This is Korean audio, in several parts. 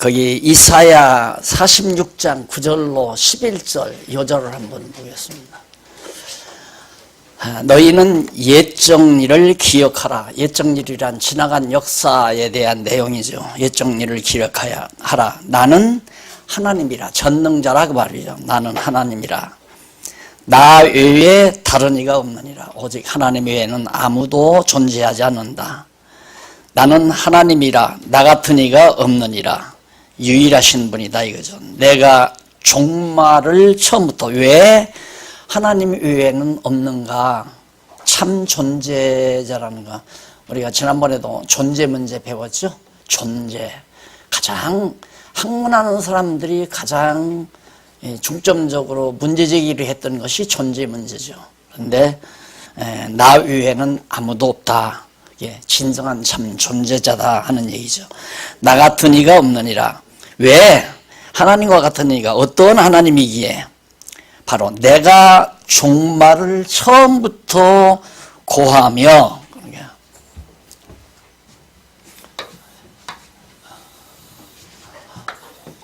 거기 이사야 46장 9절로 11절 요절을 한번 보겠습니다. 너희는 옛정일을 기억하라. 옛정일이란 지나간 역사에 대한 내용이죠. 옛정일을 기억하라. 나는 하나님이라. 전능자라 그 말이죠. 나는 하나님이라. 나 외에 다른 이가 없느니라. 오직 하나님 외에는 아무도 존재하지 않는다. 나는 하나님이라. 나 같은 이가 없느니라. 유일하신 분이다 이거죠. 내가 종말을 처음부터 왜 하나님 외에는 없는가? 참 존재자라는 거. 우리가 지난번에도 존재 문제 배웠죠? 존재. 가장 학문하는 사람들이 가장 중점적으로 문제제기를 했던 것이 존재 문제죠. 그런데 나 외에는 아무도 없다. 진정한 참 존재자다 하는 얘기죠. 나 같은 이가 없느니라. 왜? 하나님과 같은 이가 어떤 하나님이기에? 바로 내가 종말을 처음부터 고하며,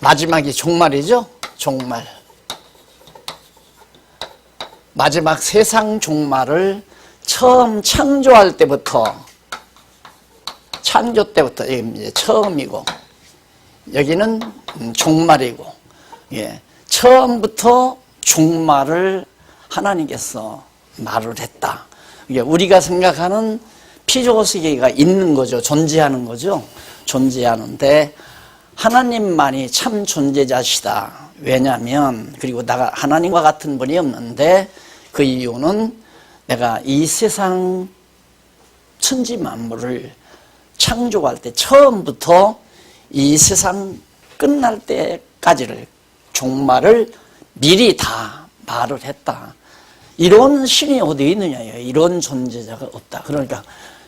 마지막이 종말이죠. 종말. 마지막 세상 종말을 처음 창조할 때부터, 창조 때부터 이제 처음이고, 여기는 종말이고, 처음부터 종말을 하나님께서 말을 했다. 우리가 생각하는 피조세계가 있는 거죠. 존재하는 거죠. 존재하는데 하나님만이 참 존재자시다. 왜냐하면 그리고 내가 하나님과 같은 분이 없는데 그 이유는 내가 이 세상 천지 만물을 창조할 때 처음부터 이 세상 끝날 때까지를 종말을 미리 다 말을 했다. 이런 신이 어디 있느냐요. 이런 존재자가 없다. 그러니까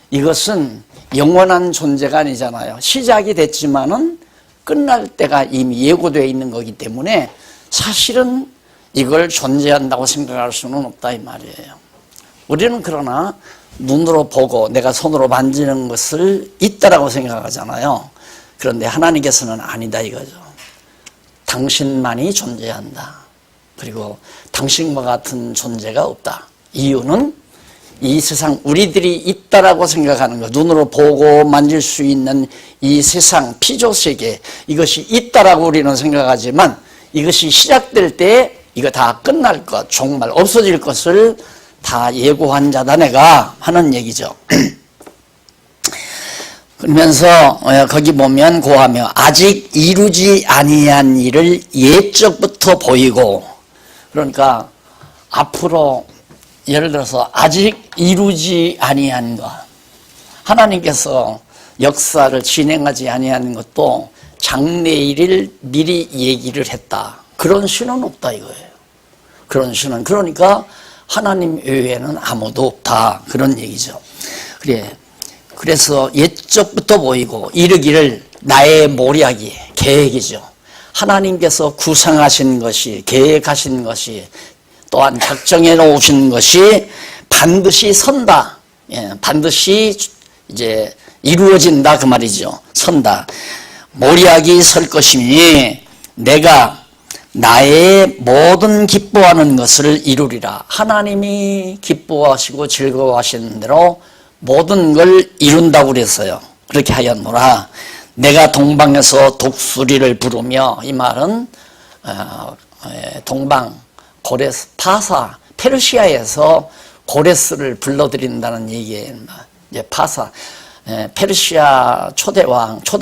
이것은 영원한 존재가 아니잖아요. 시작이 됐지만은 끝날 때가 이미 예고되어 있는 거기 때문에 사실은 이걸 존재한다고 생각할 수는 없다 이 말이에요. 우리는 그러나 눈으로 보고 내가 손으로 만지는 것을 있다라고 생각하잖아요. 그런데 하나님께서는 아니다 이거죠. 당신만이 존재한다. 그리고 당신과 같은 존재가 없다. 이유는 이 세상 우리들이 있다라고 생각하는 것, 눈으로 보고 만질 수 있는 이 세상 피조세계, 이것이 있다라고 우리는 생각하지만 이것이 시작될 때 이거 다 끝날 것, 정말 없어질 것을 다 예고한 자다 내가 하는 얘기죠. 그러면서 거기 보면 고하며 아직 이루지 아니한 일을 옛적부터 보이고, 그러니까 앞으로 예를 들어서 아직 이루지 아니한 것, 하나님께서 역사를 진행하지 아니한 것도 장래일을 미리 얘기를 했다. 그런 신은 없다 이거예요. 그런 신은 그러니까 하나님 외에는 아무도 없다 그런 얘기죠. 그래서 옛적부터 보이고 이르기를 나의 모략이 계획이죠. 하나님께서 구상하신 것이, 계획하신 것이, 또한 작정해 놓으신 것이 반드시 선다. 반드시 이제 이루어진다 그 말이죠. 선다. 모략이 설 것이니 내가 나의 모든 기뻐하는 것을 이루리라. 하나님이 기뻐하시고 즐거워하시는 대로 모든 걸 이룬다고 그랬어요. 그렇게 하였노라. 내가 동방에서 독수리를 부르며, 이 말은 동방 고레스, 파사, 페르시아에서 고레스를 불러들인다는 얘기예요. 이제 파사, 페르시아 초대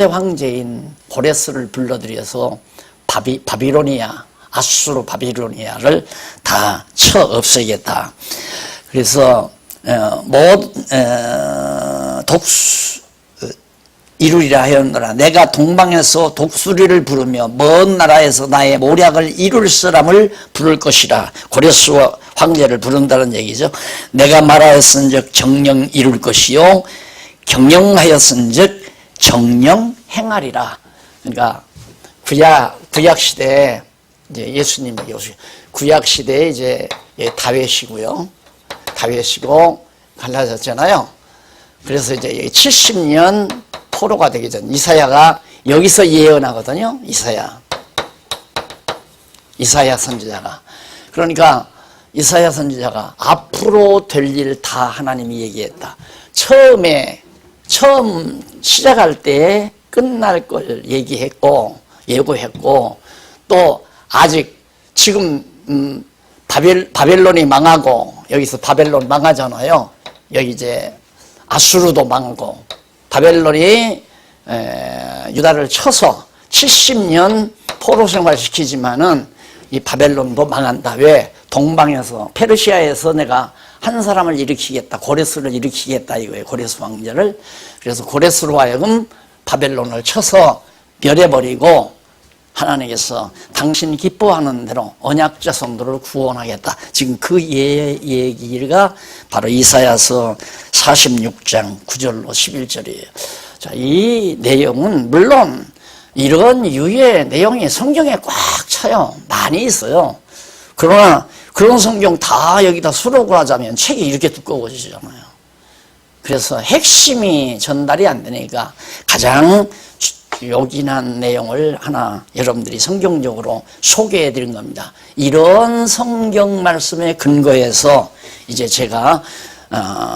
황제인 고레스를 불러들여서 바비로니아, 아수르 바비로니아를 다 쳐 없애겠다. 그래서 이루리라 하였노라. 내가 동방에서 독수리를 부르며 먼 나라에서 나의 모략을 이룰 사람을 부를 것이라. 고레스 황제를 부른다는 얘기죠. 내가 말하였은즉 정령 이룰 것이요 경영하였은즉 정령 행하리라. 그러니까 구약 시대에 이제 예수님이 구약 시대에 이제 다윗이고요. 다윗이고 갈라졌잖아요. 그래서 이제 70년 포로가 되기 전 이사야가 여기서 예언하거든요. 이사야 선지자가. 그러니까 이사야 선지자가 앞으로 될 일 다 하나님이 얘기했다. 처음 시작할 때 끝날 걸 얘기했고 예고했고, 또 아직 지금 바벨론이 망하고, 여기서 바벨론 망하잖아요. 여기 이제 아수르도 망하고, 바벨론이 유다를 쳐서 70년 포로 생활시키지만은 이 바벨론도 망한다. 왜? 동방에서, 페르시아에서 내가 한 사람을 일으키겠다. 고레스를 일으키겠다 이거예요. 고레스 왕자를. 그래서 고레스로 하여금 바벨론을 쳐서 멸해버리고, 하나님께서 당신 기뻐하는 대로 언약 자손들을 구원하겠다. 지금 그 얘기가 바로 이사야서 46장 9절로 11절이에요. 자, 이 내용은 물론 이런 유의 내용이 성경에 꽉 차요. 많이 있어요. 그러나 그런 성경 다 여기다 수록을 하자면 책이 이렇게 두꺼워지잖아요. 그래서 핵심이 전달이 안 되니까 가장 요긴한 내용을 하나 여러분들이 성경적으로 소개해 드린 겁니다. 이런 성경 말씀에 근거해서 이제 제가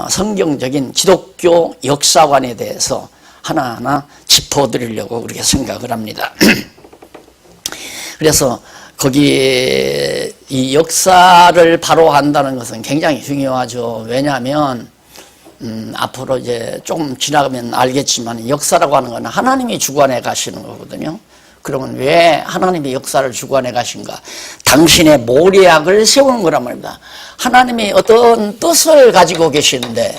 성경적인 기독교 역사관에 대해서 하나하나 짚어드리려고 그렇게 생각을 합니다. 그래서 거기 이 역사를 바로 안다는 것은 굉장히 중요하죠. 왜냐하면 앞으로 이제 조금 지나가면 알겠지만 역사라고 하는 건 하나님이 주관해 가시는 거거든요. 그러면 왜 하나님이 역사를 주관해 가신가? 당신의 모략을 세우는 거란 말입니다. 하나님이 어떤 뜻을 가지고 계시는데,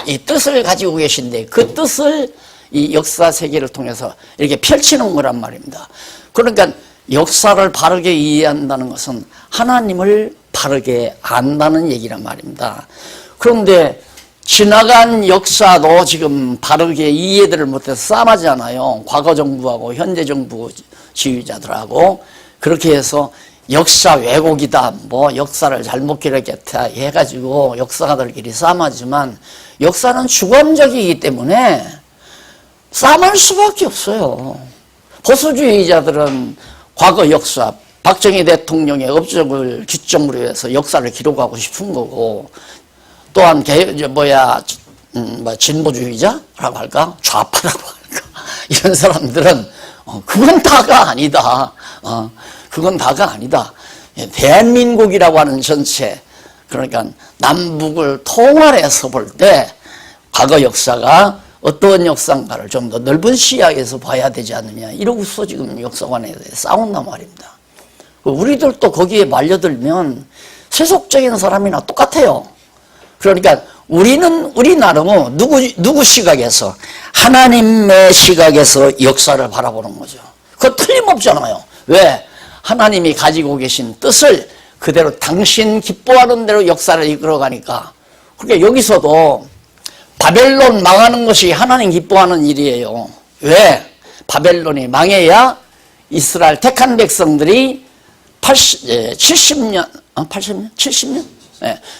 이 뜻을 가지고 계신데 그 뜻을 이 역사 세계를 통해서 이렇게 펼치는 거란 말입니다. 그러니까 역사를 바르게 이해한다는 것은 하나님을 바르게 안다는 얘기란 말입니다. 그런데 지나간 역사도 지금 바르게 이해들을 못해서 싸움하잖아요. 과거 정부하고 현재 정부 지휘자들하고. 그렇게 해서 역사 왜곡이다, 뭐 역사를 잘못 기록했다 해가지고 역사가들끼리 싸움하지만, 역사는 주관적이기 때문에 싸움할 수밖에 없어요. 보수주의자들은 과거 역사, 박정희 대통령의 업적을 기점으로 해서 역사를 기록하고 싶은 거고, 또한 진보주의자라고 할까, 좌파라고 할까, 이런 사람들은 그건 다가 아니다. 그건 다가 아니다. 대한민국이라고 하는 전체, 그러니까 남북을 통합해서 볼 때 과거 역사가 어떤 역사인가를 좀 더 넓은 시야에서 봐야 되지 않느냐, 이러고서 지금 역사관에 대해 싸운단 말입니다. 우리들도 거기에 말려들면 세속적인 사람이나 똑같아요. 그러니까 우리 나름은 누구 시각에서, 하나님의 시각에서 역사를 바라보는 거죠. 그거 틀림없잖아요. 왜? 하나님이 가지고 계신 뜻을 그대로 당신 기뻐하는 대로 역사를 이끌어가니까. 그러니까 여기서도 바벨론 망하는 것이 하나님 기뻐하는 일이에요. 왜? 바벨론이 망해야 이스라엘 택한 백성들이 70년?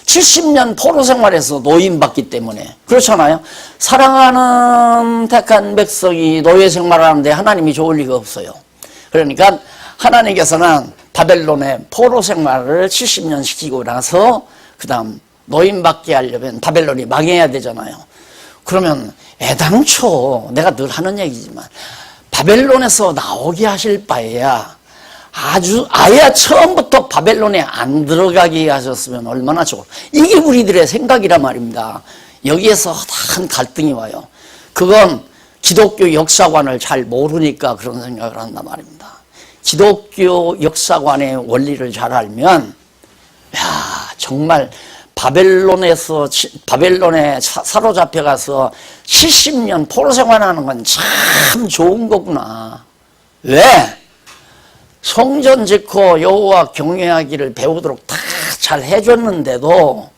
70년 포로 생활에서 노임받기 때문에. 그렇잖아요. 사랑하는 택한 백성이 노예 생활하는데 하나님이 좋을 리가 없어요. 그러니까 하나님께서는 바벨론의 포로 생활을 70년 시키고 나서 그 다음 노임받게 하려면 바벨론이 망해야 되잖아요. 그러면 애당초 내가 늘 하는 얘기지만 바벨론에서 나오게 하실 바에야 아예 처음부터 바벨론에 안 들어가게 하셨으면 얼마나 좋아. 이게 우리들의 생각이란 말입니다. 여기에서 한 갈등이 와요. 그건 기독교 역사관을 잘 모르니까 그런 생각을 한단 말입니다. 기독교 역사관의 원리를 잘 알면, 정말 바벨론에 사로잡혀가서 70년 포로 생활하는 건 참 좋은 거구나. 왜? 성전 짓고 여호와 경외하기를 배우도록 다 잘 해줬는데도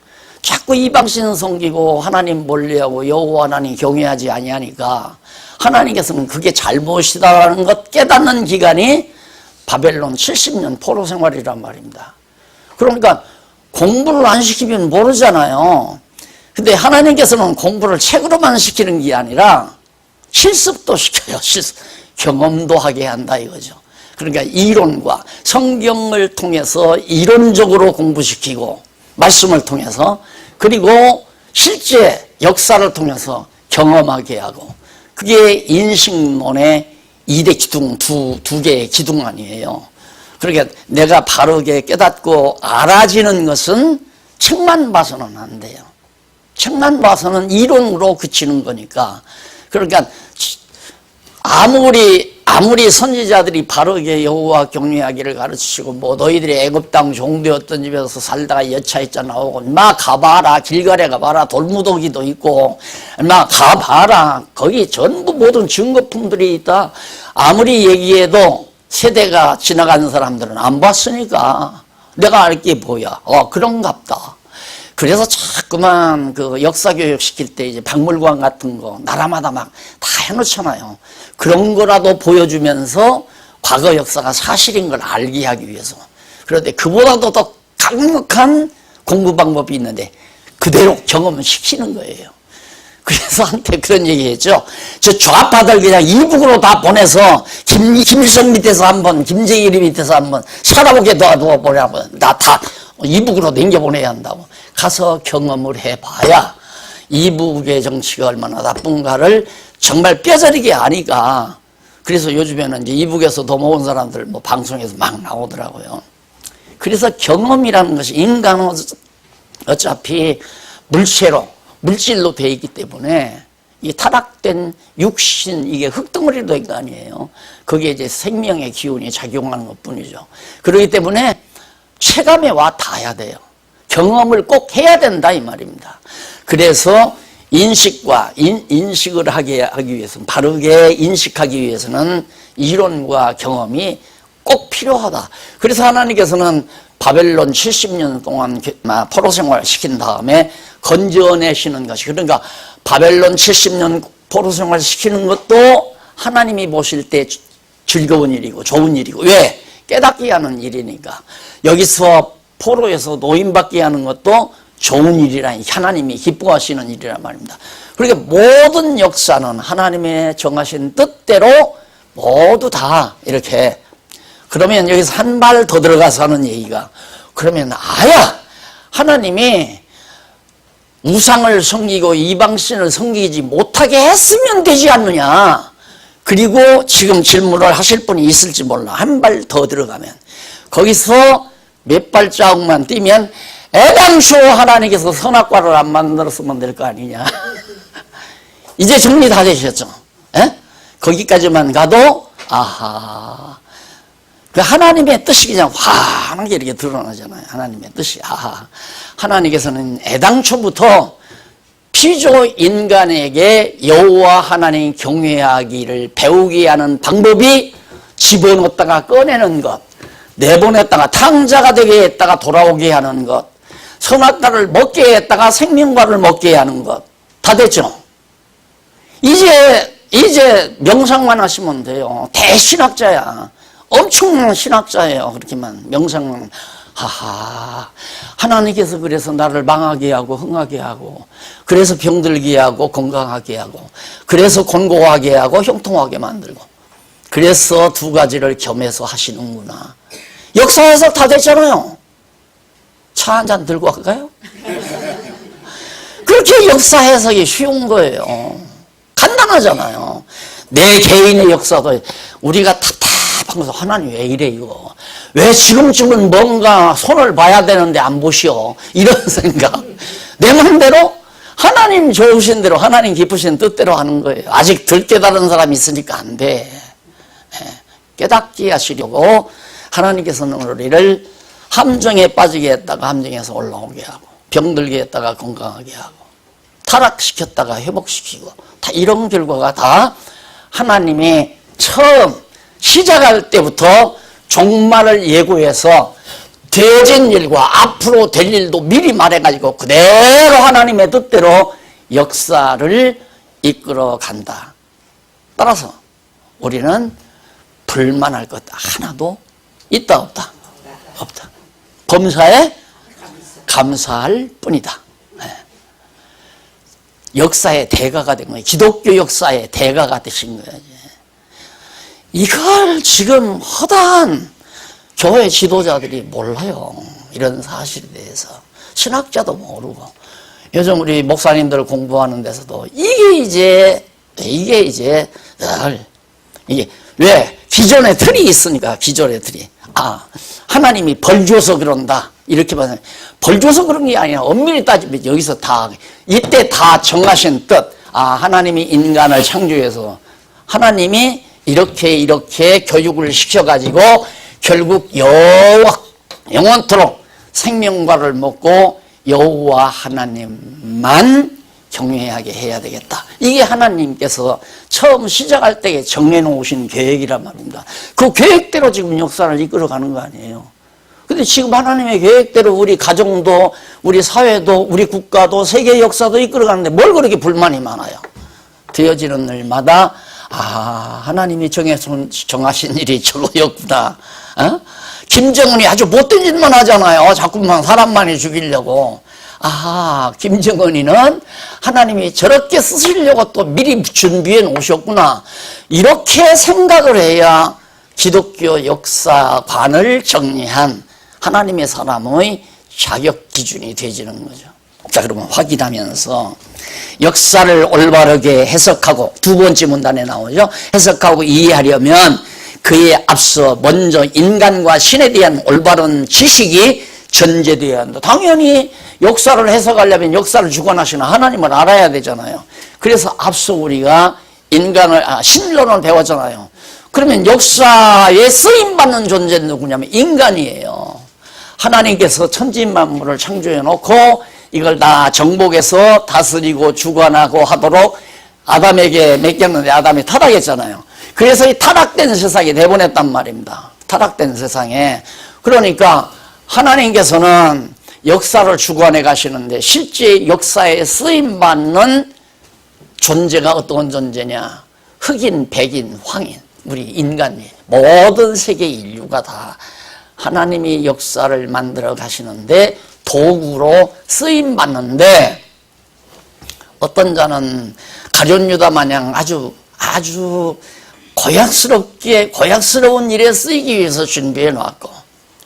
자꾸 이방신 섬기고 하나님 멀리하고 여호와 하나님 경외하지 아니하니까 하나님께서는 그게 잘못이다라는 것 깨닫는 기간이 바벨론 70년 포로 생활이란 말입니다. 그러니까 공부를 안 시키면 모르잖아요. 근데 하나님께서는 공부를 책으로만 시키는 게 아니라 실습도 시켜요. 경험도 하게 한다 이거죠. 그러니까 이론과 성경을 통해서 이론적으로 공부시키고 말씀을 통해서 그리고 실제 역사를 통해서 경험하게 하고 그게 인식론의 2대 기둥, 두 개의 기둥 아니에요. 그러니까 내가 바르게 깨닫고 알아지는 것은 책만 봐서는 안 돼요. 책만 봐서는 이론으로 그치는 거니까. 그러니까 아무리 선지자들이 바르게 여호와 경외하기를 가르치시고 뭐 너희들이 애굽 땅 종되었던 집에서 살다가 여차했자 나오고 막 가봐라 길갈에 가봐라 돌무더기도 있고 막 가봐라 거기 전부 모든 증거품들이 있다. 아무리 얘기해도 세대가 지나가는 사람들은 안 봤으니까 내가 알 게 뭐야. 그런갑다. 그래서 자꾸만 그 역사교육 시킬 때 이제 박물관 같은 거 나라마다 막 다 해놓잖아요. 그런 거라도 보여주면서 과거 역사가 사실인 걸 알게 하기 위해서. 그런데 그보다도 더 강력한 공부 방법이 있는데 그대로 경험을 시키는 거예요. 그래서 한테 그런 얘기 했죠. 저 좌파들 그냥 이북으로 다 보내서 김일성 밑에서 한번 김정일 밑에서 한번 살아보게 놔둬보라고. 나 다 이북으로 넘겨보내야 한다고. 가서 경험을 해봐야 이북의 정치가 얼마나 나쁜가를 정말 뼈저리게 아니까. 그래서 요즘에는 이제 이북에서 넘어온 사람들 뭐 방송에서 막 나오더라고요. 그래서 경험이라는 것이 인간은 어차피 물질로 되어 있기 때문에 이 타락된 육신, 이게 흙덩어리로 된 거 아니에요. 거기에 이제 생명의 기운이 작용하는 것 뿐이죠. 그렇기 때문에 체감에 와 닿아야 돼요. 경험을 꼭 해야 된다 이 말입니다. 그래서 인식을 하기 위해서는 바르게 인식하기 위해서는 이론과 경험이 꼭 필요하다. 그래서 하나님께서는 바벨론 70년 동안 포로 생활 시킨 다음에 건져내시는 것이, 그러니까 바벨론 70년 포로 생활 시키는 것도 하나님이 보실 때 즐거운 일이고 좋은 일이고, 왜? 깨닫게 하는 일이니까. 여기서 포로에서 노임받게 하는 것도 좋은 일이라, 하나님이 기뻐하시는 일이란 말입니다. 그러니까 모든 역사는 하나님의 정하신 뜻대로 모두 다 이렇게. 그러면 여기서 한 발 더 들어가서 하는 얘기가, 그러면 하나님이 우상을 섬기고 이방신을 섬기지 못하게 했으면 되지 않느냐. 그리고 지금 질문을 하실 분이 있을지 몰라. 한 발 더 들어가면 거기서 몇 발자국만 뛰면 애당초 하나님께서 선악과를 안 만들었으면 될 거 아니냐. 이제 정리 다 되셨죠? 에? 거기까지만 가도 아하, 그 하나님의 뜻이 그냥 환하게 이렇게 드러나잖아요. 하나님의 뜻이. 아하, 하나님께서는 애당초부터 피조 인간에게 여호와 하나님 경외하기를 배우게 하는 방법이 집어넣었다가 꺼내는 것, 내보냈다가 탕자가 되게 했다가 돌아오게 하는 것, 선악과를 먹게 했다가 생명과를 먹게 하는 것, 다 됐죠? 이제 명상만 하시면 돼요. 대신학자야. 엄청난 신학자예요. 그렇게만 명상만. 하하, 하나님께서 그래서 나를 망하게 하고 흥하게 하고, 그래서 병들게 하고 건강하게 하고, 그래서 곤고하게 하고 형통하게 만들고, 그래서 두 가지를 겸해서 하시는구나. 역사 해석 다 됐잖아요. 차 한 잔 들고 갈까요? 그렇게 역사 해석이 쉬운 거예요. 간단하잖아요. 내 개인의 역사도 우리가 답답하면서 하나님 왜 이래 이거. 왜 지금쯤은 뭔가 손을 봐야 되는데 안 보시오. 이런 생각. 내 마음대로 하나님 좋으신 대로 하나님 기쁘신 뜻대로 하는 거예요. 아직 덜 깨달은 사람이 있으니까 안 돼. 깨닫게 하시려고 하나님께서는 우리를 함정에 빠지게 했다가 함정에서 올라오게 하고, 병들게 했다가 건강하게 하고, 타락시켰다가 회복시키고, 다 이런 결과가 다 하나님이 처음 시작할 때부터 종말을 예고해서 되어진 일과 앞으로 될 일도 미리 말해가지고 그대로 하나님의 뜻대로 역사를 이끌어 간다. 따라서 우리는 불만할 것 하나도 있다 없다? 없다. 범사에 감사할 뿐이다. 역사의 대가가 된 거예요. 기독교 역사의 대가가 되신 거예요. 이걸 지금 허다한 교회 지도자들이 몰라요. 이런 사실에 대해서. 신학자도 모르고. 요즘 우리 목사님들 공부하는 데서도 이게 이제 이게 왜? 기존의 틀이 있으니까. 기존의 틀이. 하나님이 벌 줘서 그런다 이렇게 봐서, 벌 줘서 그런 게 아니라 엄밀히 따지면 여기서 다 이때 다 정하신 뜻. 하나님이 인간을 창조해서 하나님이 이렇게 교육을 시켜가지고 결국 영원토록 생명과를 먹고 여호와 하나님만 경외하게 해야 되겠다. 이게 하나님께서 처음 시작할 때 정해놓으신 계획이란 말입니다. 그 계획대로 지금 역사를 이끌어가는 거 아니에요. 근데 지금 하나님의 계획대로 우리 가정도, 우리 사회도, 우리 국가도, 세계 역사도 이끌어가는데 뭘 그렇게 불만이 많아요. 되어지는 날마다 하나님이 정하신 일이 저거였구나. 김정은이 아주 못된 짓만 하잖아요. 자꾸만 사람만이 죽이려고. 김정은이는 하나님이 저렇게 쓰시려고 또 미리 준비해 놓으셨구나. 이렇게 생각을 해야 기독교 역사관을 정리한 하나님의 사람의 자격 기준이 되지는 거죠. 자, 그러면 확인하면서 역사를 올바르게 해석하고, 두 번째 문단에 나오죠. 해석하고 이해하려면 그에 앞서 먼저 인간과 신에 대한 올바른 지식이 전제되어야 한다. 당연히 역사를 해석하려면 역사를 주관하시는 하나님을 알아야 되잖아요. 그래서 앞서 우리가 신론을 배웠잖아요. 그러면 역사에 쓰임받는 존재는 누구냐면 인간이에요. 하나님께서 천지만물을 창조해 놓고 이걸 다 정복해서 다스리고 주관하고 하도록 아담에게 맡겼는데 아담이 타락했잖아요. 그래서 이 타락된 세상에 내보냈단 말입니다. 타락된 세상에. 그러니까 하나님께서는 역사를 주관해 가시는데 실제 역사에 쓰임받는 존재가 어떤 존재냐? 흑인, 백인, 황인, 우리 인간이, 모든 세계 인류가 다 하나님이 역사를 만들어 가시는데 도구로 쓰임받는데, 어떤 자는 가룟유다 마냥 아주 고약스러운 일에 쓰이기 위해서 준비해 놨고,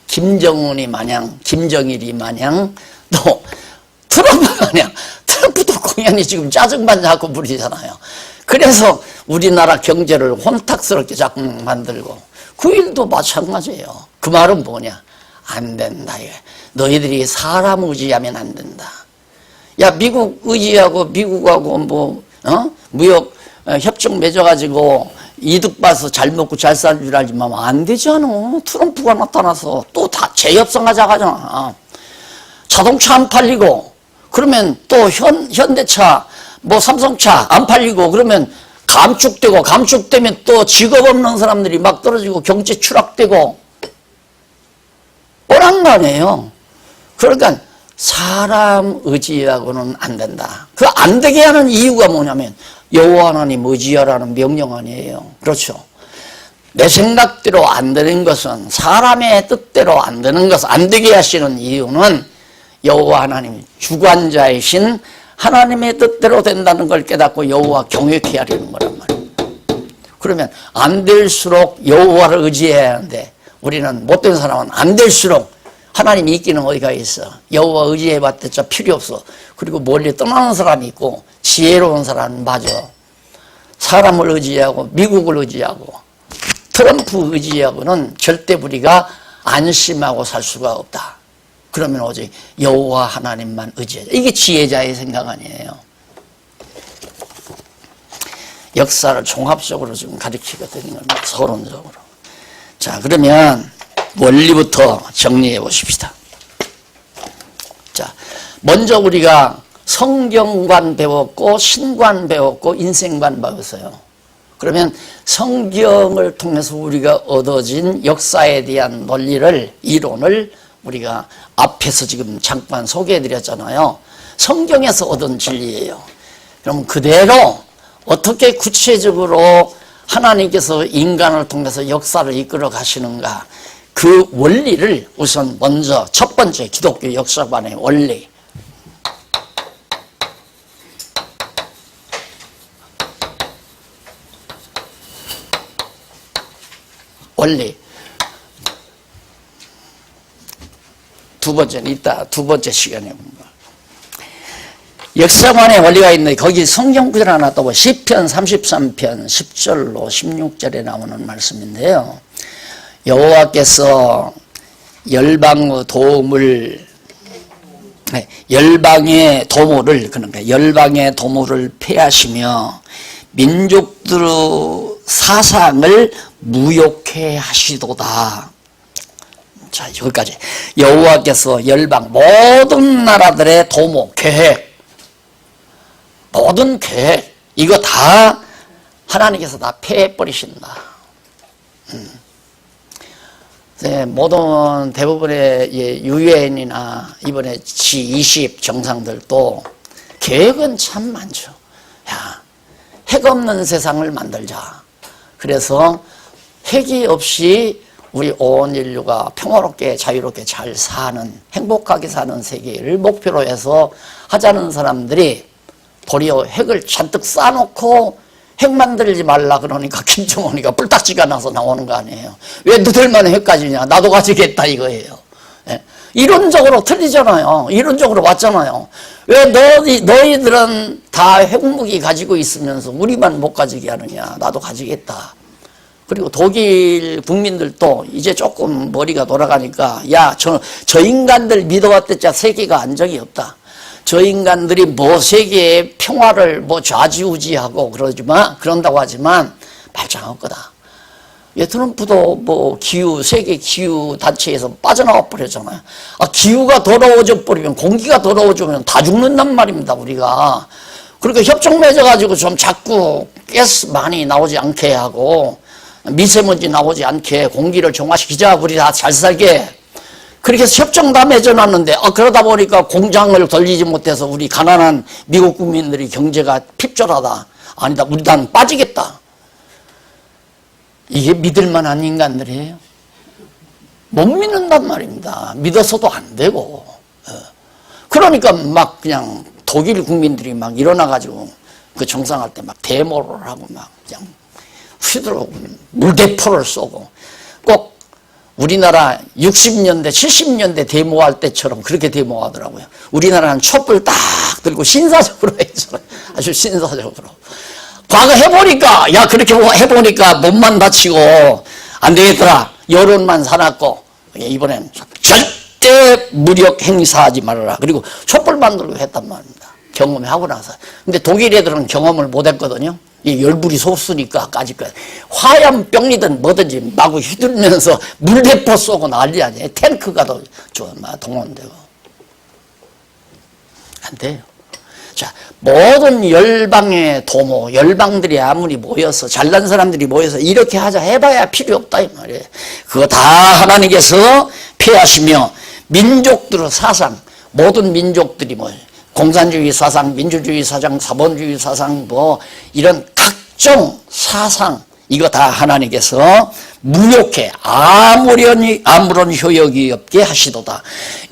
김정은이 마냥, 김정일이 마냥, 또 트럼프 마냥, 트럼프도 공연히 지금 짜증만 자꾸 부리잖아요. 그래서 우리나라 경제를 혼탁스럽게 자꾸 만들고, 그 일도 마찬가지예요. 그 말은 뭐냐? 안 된다. 너희들이 사람 의지하면 안 된다. 야, 미국 의지하고 미국하고 무역 협정 맺어가지고 이득 봐서 잘 먹고 잘 살 줄 알지만 안 되잖아. 트럼프가 나타나서 또 다 재협상하자 하잖아. 자동차 안 팔리고, 그러면 또 현대차, 삼성차 안 팔리고, 그러면 감축되면 또 직업 없는 사람들이 막 떨어지고 경제 추락되고, 뻔한 거 아니에요. 그러니까 사람 의지하고는 안 된다. 그 안 되게 하는 이유가 뭐냐면 여호와 하나님 의지하라는 명령 아니에요. 그렇죠. 내 생각대로 안 되는 것은, 사람의 뜻대로 안 되는 것은 안 되게 하시는 이유는 여호와 하나님 주관자이신 하나님의 뜻대로 된다는 걸 깨닫고 여호와 경외케 하려는 거란 말이에요. 그러면 안 될수록 여호와를 의지해야 하는데, 우리는 못된 사람은 안 될수록 하나님이 있기는 어디가 있어. 여호와 의지해봤자 필요 없어. 그리고 멀리 떠나는 사람이 있고 지혜로운 사람은 맞아. 사람을 의지하고 미국을 의지하고 트럼프 의지하고는 절대 우리가 안심하고 살 수가 없다. 그러면 오직 여호와 하나님만 의지하자. 이게 지혜자의 생각 아니에요. 역사를 종합적으로 지금 가르치게 되는 겁니다. 서론적으로. 자, 그러면 원리부터 정리해 보십시다. 자, 먼저 우리가 성경관 배웠고 신관 배웠고 인생관 배웠어요. 그러면 성경을 통해서 우리가 얻어진 역사에 대한 논리를, 이론을 우리가 앞에서 지금 잠깐 소개해 드렸잖아요. 성경에서 얻은 진리예요. 그럼 그대로 어떻게 구체적으로 하나님께서 인간을 통해서 역사를 이끌어 가시는가, 그 원리를 우선 먼저 첫 번째 기독교 역사관의 원리, 원리. 두 번째는 이따 두 번째 시간에 봅니다. 역사관의 원리가 있는데 거기 성경 구절 하나 또 시편 33편 10절로 16절에 나오는 말씀인데요. 여호와께서 열방의 도움을 열방의 도모를 그러니까 열방의 도모를 폐하시며 민족들의 사상을 무욕해 하시도다. 자, 여기까지. 여호와께서 열방 모든 나라들의 도모 계획, 모든 계획 이거 다 하나님께서 다 폐해버리신다. 네, 모든 대부분의 유엔이나 이번에 G20 정상들도 계획은 참 많죠. 야, 핵 없는 세상을 만들자. 그래서 핵이 없이 우리 온 인류가 평화롭게 자유롭게 잘 사는 행복하게 사는 세계를 목표로 해서 하자는 사람들이 도리어 핵을 잔뜩 쌓아놓고 핵 만들지 말라 그러니까 김정은이가 뿔딱지가 나서 나오는 거 아니에요. 왜 너들만 핵 가지냐? 나도 가지겠다 이거예요. 예. 이론적으로 틀리잖아요. 이론적으로 맞잖아요. 왜 너희들은 다 핵무기 가지고 있으면서 우리만 못 가지게 하느냐? 나도 가지겠다. 그리고 독일 국민들도 이제 조금 머리가 돌아가니까 야, 저 인간들 믿어왔댔자 세계가 안정이 없다. 저 인간들이 뭐 세계의 평화를 뭐 좌지우지하고 그런다고 하지만 발전할 거다. 트럼프도 뭐 세계 기후 단체에서 빠져나와 버렸잖아요. 기후가 더러워져 버리면 공기가 더러워지면 다 죽는단 말입니다, 우리가. 그러니까 협정 맺어가지고 좀 자꾸 가스 많이 나오지 않게 하고 미세먼지 나오지 않게 공기를 정화시키자, 우리 다 잘 살게. 그렇게 해서 협정 다 맺어놨는데 그러다 보니까 공장을 돌리지 못해서 우리 가난한 미국 국민들이 경제가 핍절하다. 아니다, 우리 단 빠지겠다. 이게 믿을만한 인간들이에요? 못 믿는단 말입니다. 믿어서도 안 되고. 그러니까 막 그냥 독일 국민들이 막 일어나가지고 그 정상할 때 막 데모를 하고 막 그냥 휘두르고 물대포를 쏘고 꼭 우리나라 60년대 70년대 데모할 때처럼 그렇게 데모하더라고요. 우리나라는 촛불 딱 들고 신사적으로 했잖아요. 아주 신사적으로. 과거 해보니까 야 그렇게 해보니까 몸만 다치고 안 되겠더라. 여론만 사놨고 이번엔 절대 무력 행사하지 말아라. 그리고 촛불 만들고 했단 말입니다. 경험하고 나서. 근데 독일 애들은 경험을 못 했거든요. 이 열불이 솟으니까 까짓까지 화염병이든 뭐든지 마구 휘둘면서 물대포 쏘고 난리 아니에요. 탱크가 더 동원되고 안 돼요. 자, 모든 열방의 도모, 열방들이 아무리 모여서 잘난 사람들이 모여서 이렇게 하자 해봐야 필요 없다 이 말이에요. 그거 다 하나님께서 폐하시며 민족들의 사상, 모든 민족들이 공산주의 사상, 민주주의 사상, 자본주의 사상 이런 각종 사상 이거 다 하나님께서 무욕해 아무런 효력이 없게 하시도다.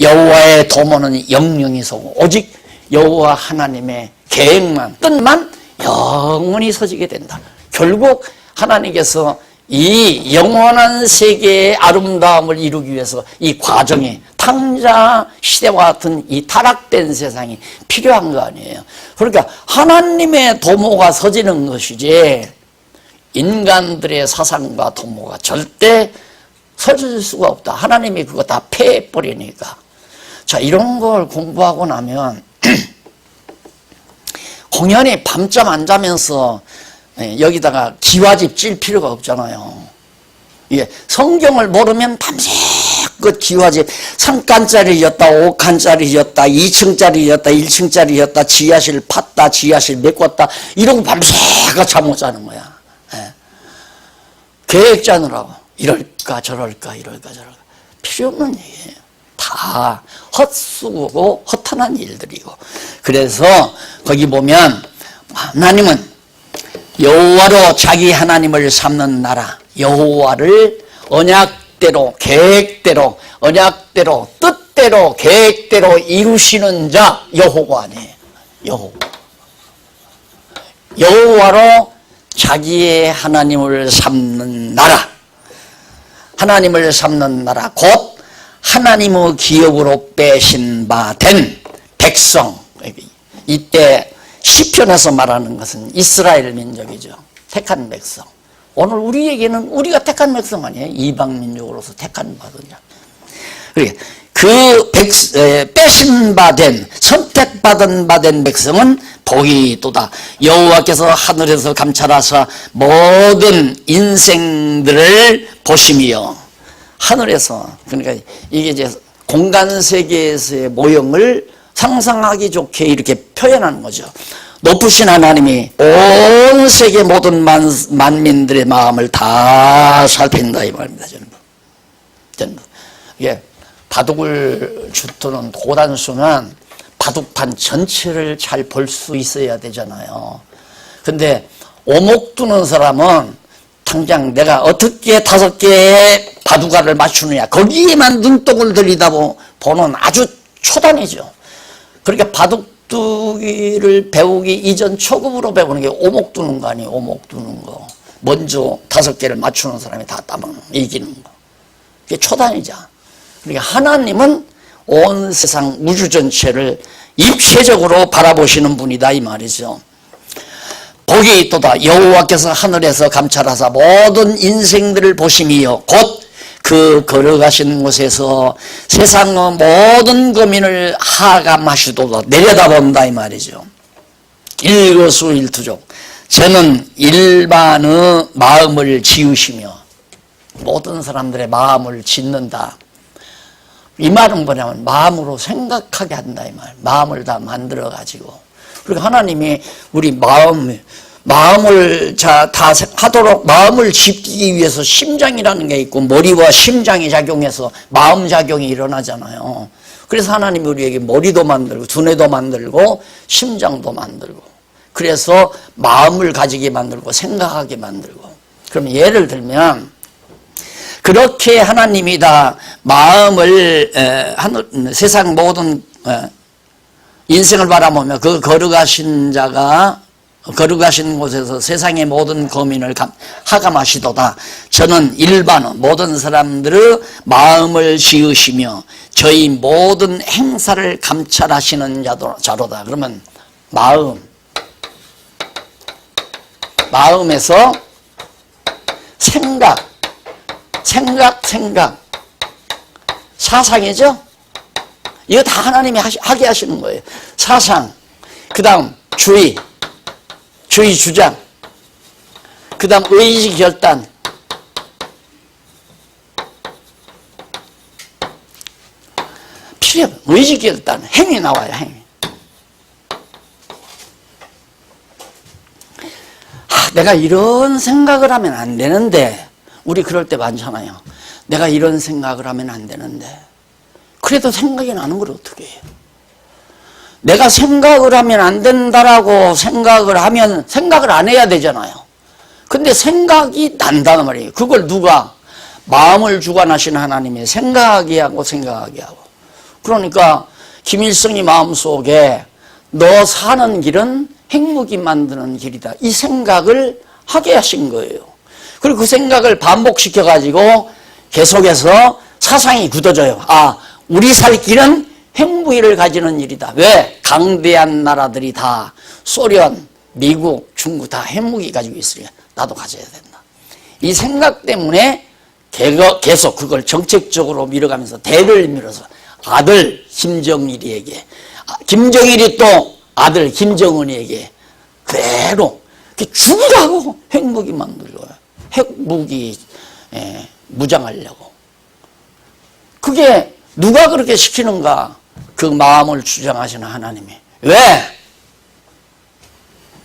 여호와의 도모는 영영이 서고 오직 여호와 하나님의 계획만 뜻만 영원히 서지게 된다. 결국 하나님께서 이 영원한 세계의 아름다움을 이루기 위해서 이 과정에 탕자 시대와 같은 이 타락된 세상이 필요한 거 아니에요. 그러니까 하나님의 도모가 서지는 것이지 인간들의 사상과 도모가 절대 서질 수가 없다. 하나님이 그거 다 폐해버리니까. 자, 이런 걸 공부하고 나면 공연히 밤잠 안 자면서 여기다가 기와집 찔 필요가 없잖아요. 예, 성경을 모르면 밤새껏 기와집 3칸짜리였다 5칸짜리였다 2층짜리였다 1층짜리였다 지하실 팠다 지하실 메꿨다 이러고 밤새껏 잠 못 자는 거야. 예. 계획 짜느라고 이럴까 저럴까 필요 없는 얘기예요. 다 헛수고고 허탄한 일들이고. 그래서 거기 보면 하나님은 여호와로 자기 하나님을 삼는 나라, 여호와를 언약대로 계획대로 언약대로 뜻대로 계획대로 이루시는 자 여호와 아니에요. 여호와로 자기의 하나님을 삼는 나라. 하나님을 삼는 나라 곧 하나님의 기업으로 빼신 바 된 백성. 이때 시편에서 말하는 것은 이스라엘 민족이죠. 택한 백성. 오늘 우리에게는 우리가 택한 백성 아니에요. 이방 민족으로서 택한 받은 자. 그 빼신 바 된, 선택받은 바 된 백성은 복이 있도다. 여호와께서 하늘에서 감찰하사 모든 인생들을 보심이요. 하늘에서, 그러니까 이게 이제 공간 세계에서의 모형을 상상하기 좋게 이렇게 표현하는 거죠. 높으신 하나님이 온 세계 모든 만민들의 마음을 다 살핀다 이 말입니다. 전부. 이게 바둑을 두는 고단수는 바둑판 전체를 잘 볼 수 있어야 되잖아요. 근데 오목 두는 사람은 당장 내가 어떻게 5개의 바둑알을 맞추느냐 거기에만 눈독을 들이다보는 아주 초단이죠. 그러니까 바둑두기를 배우기 이전 초급으로 배우는 게 오목 두는 거 아니에요. 오목 두는 거. 먼저 5개를 맞추는 사람이 다 따먹는 이기는 거. 그게 초단이죠. 그러니까 하나님은 온 세상 우주 전체를 입체적으로 바라보시는 분이다 이 말이죠. 복이 있도다. 여호와께서 하늘에서 감찰하사 모든 인생들을 보심이요 곧 그 걸어가신 곳에서 세상의 모든 거민을 하감하시도다. 내려다본다 이 말이죠. 일거수일투족. 저는 일반의 마음을 지으시며 모든 사람들의 마음을 짓는다. 이 말은 뭐냐면 마음으로 생각하게 한다 이 말. 마음을 다 만들어 가지고. 그리고 하나님이 우리 마음을 다 하도록 마음을 짓기 위해서 심장이라는 게 있고 머리와 심장이 작용해서 마음 작용이 일어나잖아요. 그래서 하나님이 우리에게 머리도 만들고 두뇌도 만들고 심장도 만들고 그래서 마음을 가지게 만들고 생각하게 만들고. 그럼 예를 들면 그렇게 하나님이 다 마음을 세상 모든 인생을 바라보며 그 거룩하신 자가 거룩하신 곳에서 세상의 모든 거민을 하감하시도다. 저는 일반의 모든 사람들의 마음을 지으시며 저희 모든 행사를 감찰하시는 자로다. 그러면 마음에서 생각 사상이죠. 이거 다 하나님이 하게 하시는 거예요. 사상, 그 다음 주의 주장, 그 다음 의지 결단, 의지 결단, 행위 나와요. 행위. 내가 이런 생각을 하면 안 되는데 우리 그럴 때 많잖아요. 내가 이런 생각을 하면 안 되는데 그래도 생각이 나는 걸 어떻게 해요? 내가 생각을 하면 안 된다라고 생각을 하면 생각을 안 해야 되잖아요. 근데 생각이 난다는 말이에요. 그걸 누가? 마음을 주관하시는 하나님이 생각하게 하고 생각하게 하고. 그러니까 김일성이 마음속에 너 사는 길은 핵무기 만드는 길이다. 이 생각을 하게 하신 거예요. 그리고 그 생각을 반복시켜 가지고 계속해서 사상이 굳어져요. 우리 살 길은 핵무기를 가지는 일이다. 왜? 강대한 나라들이 다 소련, 미국, 중국 다 핵무기 가지고 있으니까 나도 가져야 된다. 이 생각 때문에 계속 그걸 정책적으로 밀어가면서 대를 밀어서 아들 김정일이에게, 김정일이 또 아들 김정은이에게 그대로 죽으라고 핵무기 만들고 핵무기 무장하려고. 그게 누가 그렇게 시키는가? 그 마음을 주장하시는 하나님이. 왜?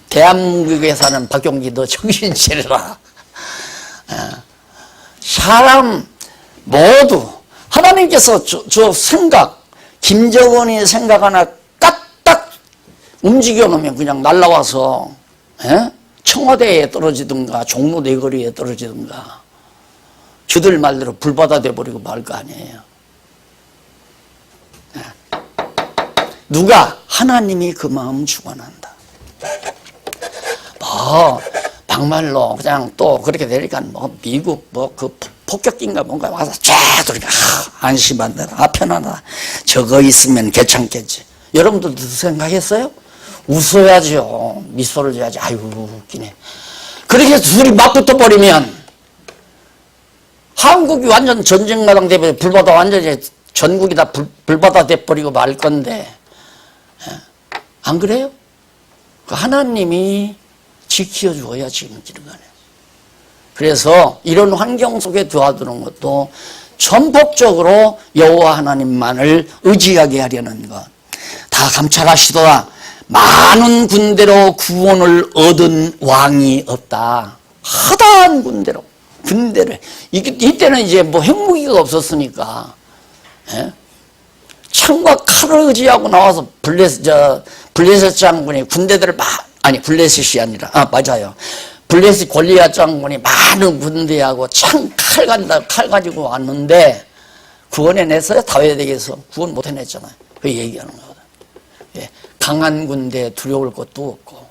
대한민국에 사는 박용기 너 정신 차려라. 사람 모두 하나님께서 저 생각, 김정은이 생각 하나 까딱 움직여 놓으면 그냥 날라와서 청와대에 떨어지든가 종로 내거리에 떨어지든가 주들 말대로 불바다 돼버리고 말 거 아니에요. 누가? 하나님이 그 마음 주관한다. 막말로 그냥 또 그렇게 되니까 미국 그 폭격기인가 뭔가 와서 쫙 돌니까 안심한다. 편하다. 저거 있으면 괜찮겠지. 여러분들도 생각했어요? 웃어야죠. 미소를 줘야지. 아유 웃기네. 그렇게 둘이 막 붙어버리면 한국이 완전 전쟁마당 되면 불바다 완전히 전국이 다 불바다 돼버리고 말 건데 안 그래요? 하나님이 지켜줘야 지금 기르가네. 그래서 이런 환경 속에 들어드는 것도 전폭적으로 여호와 하나님만을 의지하게 하려는 것. 다 감찰하시더라. 많은 군대로 구원을 얻은 왕이 없다. 하다한 군대를. 이때는 이제 뭐 핵무기가 없었으니까. 예? 창과 칼을 의지하고 나와서 블레셋 장군이 군대들을 블레셋이 아니라, 맞아요. 블레셋 골리앗 장군이 많은 군대하고 칼 가지고 왔는데 구원해냈어요? 다윗에게서 구원 못 해냈잖아요. 그 얘기하는 거거든. 예. 강한 군대에 두려울 것도 없고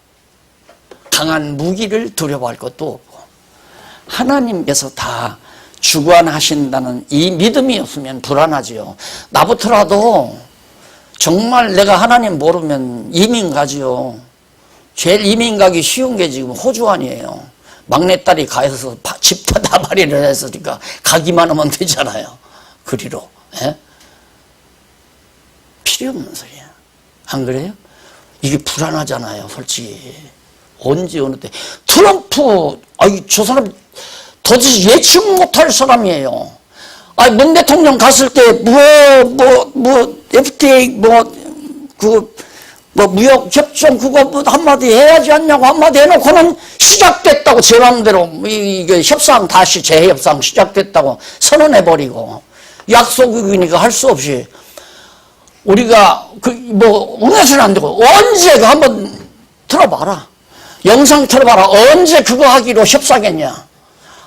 강한 무기를 두려워할 것도 없고 하나님께서 다 주관하신다는 이 믿음이 없으면 불안하지요. 나부터라도 정말 내가 하나님 모르면 이민 가지요. 제일 이민 가기 쉬운 게 지금 호주 아니에요. 막내딸이 가서 집 다발이를 했으니까 가기만 하면 되잖아요. 그리로. 예? 필요 없는 소리야. 안 그래요? 이게 불안하잖아요, 솔직히. 언제 어느 때. 트럼프, 저 사람 도대체 예측 못할 사람이에요. 문 대통령 갔을 때, FTA, 무역 협정 그거 한마디 해야지 않냐고 한마디 해놓고는 시작됐다고 제 마음대로 이게 협상 다시 재협상 시작됐다고 선언해버리고 약속이니까 할 수 없이 우리가 응해서는 안 되고 언제 한번 틀어봐라. 영상 틀어봐라. 언제 그거 하기로 협상했냐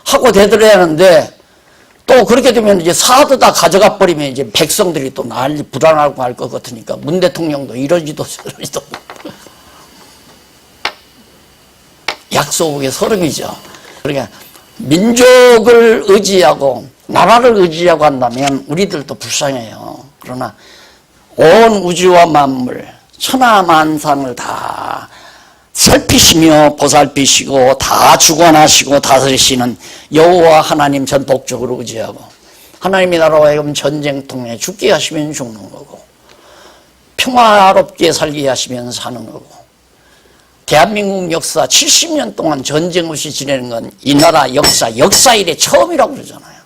하고 되더래야 하는데 또 그렇게 되면 이제 사드 다 가져가 버리면 이제 백성들이 또 난리 불안하고 할 것 같으니까 문 대통령도 이러지도 저러지도 약속의 서름이죠. 그러니까 민족을 의지하고 나라를 의지하고 한다면 우리들도 불쌍해요. 그러나 온 우주와 만물 천하만상을 다 살피시며 보살피시고 다 주관하시고 다스리시는 여호와 하나님 전폭적으로 의지하고 하나님의 나라와 하여금 전쟁통에 죽게 하시면 죽는 거고 평화롭게 살게 하시면 사는 거고 대한민국 역사 70년 동안 전쟁 없이 지내는 건 이 나라 역사 이래 처음이라고 그러잖아요.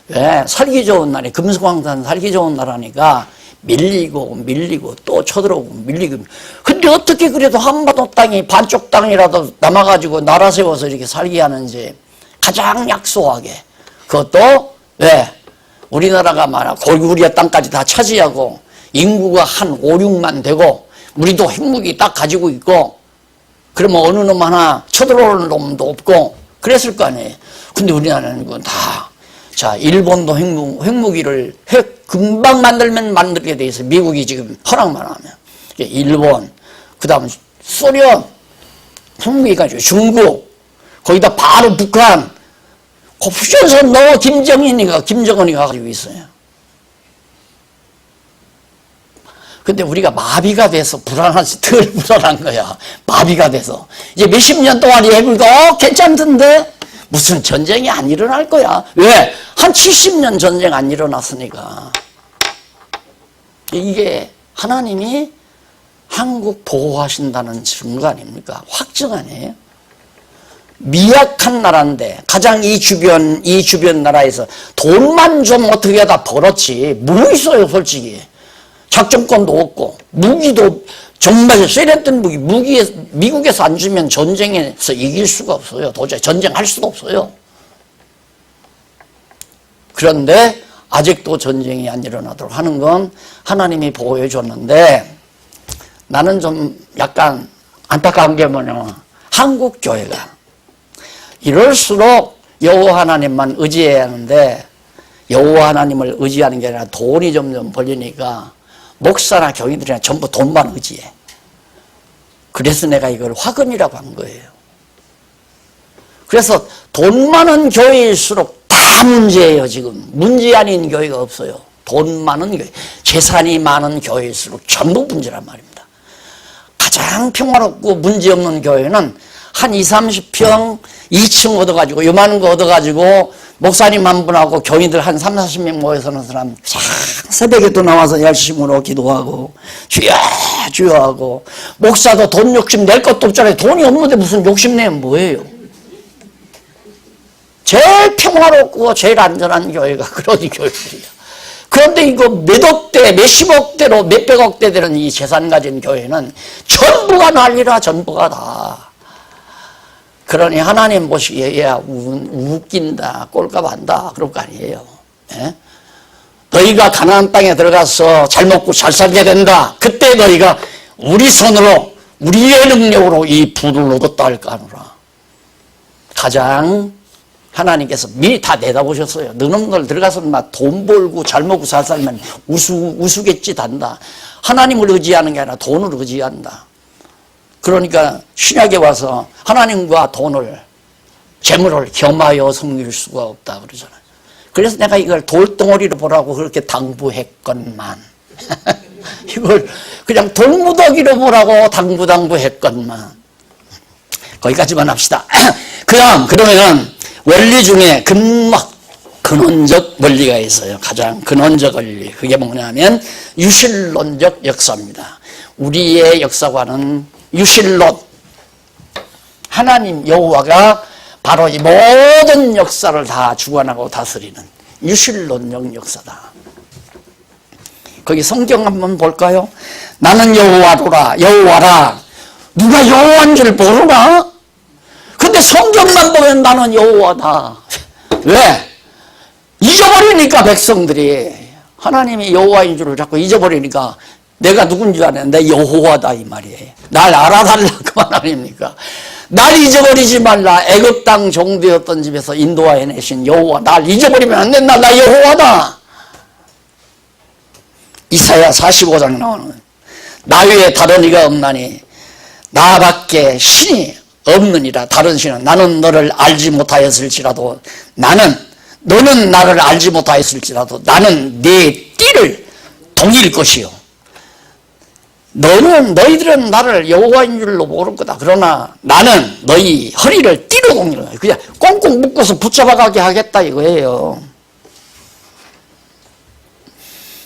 왜? 살기 좋은 나라 금수강산 살기 좋은 나라니까 밀리고 또 쳐들어오고 밀리고. 근데 어떻게 그래도 한반도 땅이 반쪽 땅이라도 남아가지고 나라 세워서 이렇게 살게 하는지 가장 약소하게. 그것도 왜? 우리나라가 고구려 땅까지 다 차지하고 인구가 한 5, 6만 되고 우리도 핵무기 딱 가지고 있고 그러면 어느 놈 하나 쳐들어오는 놈도 없고 그랬을 거 아니에요. 근데 우리나라는 그건 다 자, 일본도 핵무기를 금방 만들게 돼 있어요. 미국이 지금 허락만 하면. 일본, 그 다음 소련, 핵무기 가지고 중국, 거기다 바로 북한, 옵션선 넣어 김정은이 가지고 있어요. 근데 우리가 마비가 돼서 덜 불안한 거야. 마비가 돼서. 이제 몇십 년 동안 해보니까 괜찮던데? 무슨 전쟁이 안 일어날 거야. 왜? 한 70년 전쟁 안 일어났으니까. 이게 하나님이 한국 보호하신다는 증거 아닙니까? 확증 아니에요? 미약한 나라인데 가장 이 주변 나라에서 돈만 좀 어떻게 하다 벌었지 뭐 있어요 솔직히. 작전권도 없고 무기도 정말 세련된 미국에서 안 주면 전쟁에서 이길 수가 없어요. 도저히 전쟁할 수도 없어요. 그런데 아직도 전쟁이 안 일어나도록 하는 건 하나님이 보호해 줬는데 나는 좀 약간 안타까운 게 뭐냐면 한국 교회가 이럴수록 여호와 하나님만 의지해야 하는데 여호와 하나님을 의지하는 게 아니라 돈이 점점 벌리니까 목사나 교인들이나 전부 돈만 의지해. 그래서 내가 이걸 화근이라고 한 거예요. 그래서 돈 많은 교회일수록 다 다 문제예요. 지금 문제 아닌 교회가 없어요. 돈 많은 교회, 재산이 많은 교회일수록 전부 문제란 말입니다. 가장 평화롭고 문제없는 교회는 한 20, 30평 2층 얻어가지고 요만한 거 얻어가지고 목사님 한 분하고 교인들 한 3, 40명 모여서는 사람 새벽에 또 나와서 열심으로 기도하고 주여 주여 하고, 목사도 돈 욕심 낼 것도 없잖아요. 돈이 없는데 무슨 욕심 내면 뭐예요? 제일 평화롭고 제일 안전한 교회가 그런 교회들이야. 그런데 이거 몇억대, 몇십억대로 몇백억대 되는 이 재산 가진 교회는 전부가 난리라. 전부가 다. 그러니 하나님 보시기에 얘야 웃긴다, 꼴값 한다 그럴 거 아니에요. 예? 너희가 가나안 땅에 들어가서 잘 먹고 잘 살게 된다. 그때 너희가 우리 손으로 우리의 능력으로 이 부를 얻었다 할까 하노라. 가장 하나님께서 미리 다 내다보셨어요. 너놈들 들어가서 막 돈 벌고 잘 먹고 잘 살면 우스갯짓 한다. 하나님을 의지하는 게 아니라 돈을 의지한다. 그러니까 신약에 와서 하나님과 돈을, 재물을 겸하여 섬길 수가 없다 그러잖아요. 그래서 내가 이걸 돌덩어리로 보라고 그렇게 당부했건만 이걸 그냥 돌무더기로 보라고 당부했건만. 거기까지만 합시다. 그러면 원리 중에 근원적 원리가 있어요. 가장 근원적 원리. 그게 뭐냐면 유실론적 역사입니다. 우리의 역사관은 유실론, 하나님 여호와가 바로 이 모든 역사를 다 주관하고 다스리는 유실론적 역사다. 거기 성경 한번 볼까요? 나는 여호와로라, 여호와라. 누가 여호와인 줄 모르나? 근데 성경만 보면 나는 여호와다. 왜? 잊어버리니까 백성들이 하나님이 여호와인 줄을 자꾸 잊어버리니까 내가 누군지 아네. 내 여호와다 이 말이에요. 날 알아달라 그 말 아닙니까? 날 잊어버리지 말라. 애굽 땅 종되었던 집에서 인도하여 내신 여호와. 날 잊어버리면 안 된다. 나 여호와다. 이사야 45장 나오는 나 외에 다른 이가 없나니 나밖에 신이 없느니라. 다른 신은 나는 너를 알지 못하였을지라도 너는 나를 알지 못하였을지라도 나는 네 띠를 동일 것이요. 너희들은 나를 여호와인 줄로 모를 거다. 그러나 나는 너희 허리를 띠로 동일해. 그냥 꽁꽁 묶어서 붙잡아가게 하겠다 이거예요.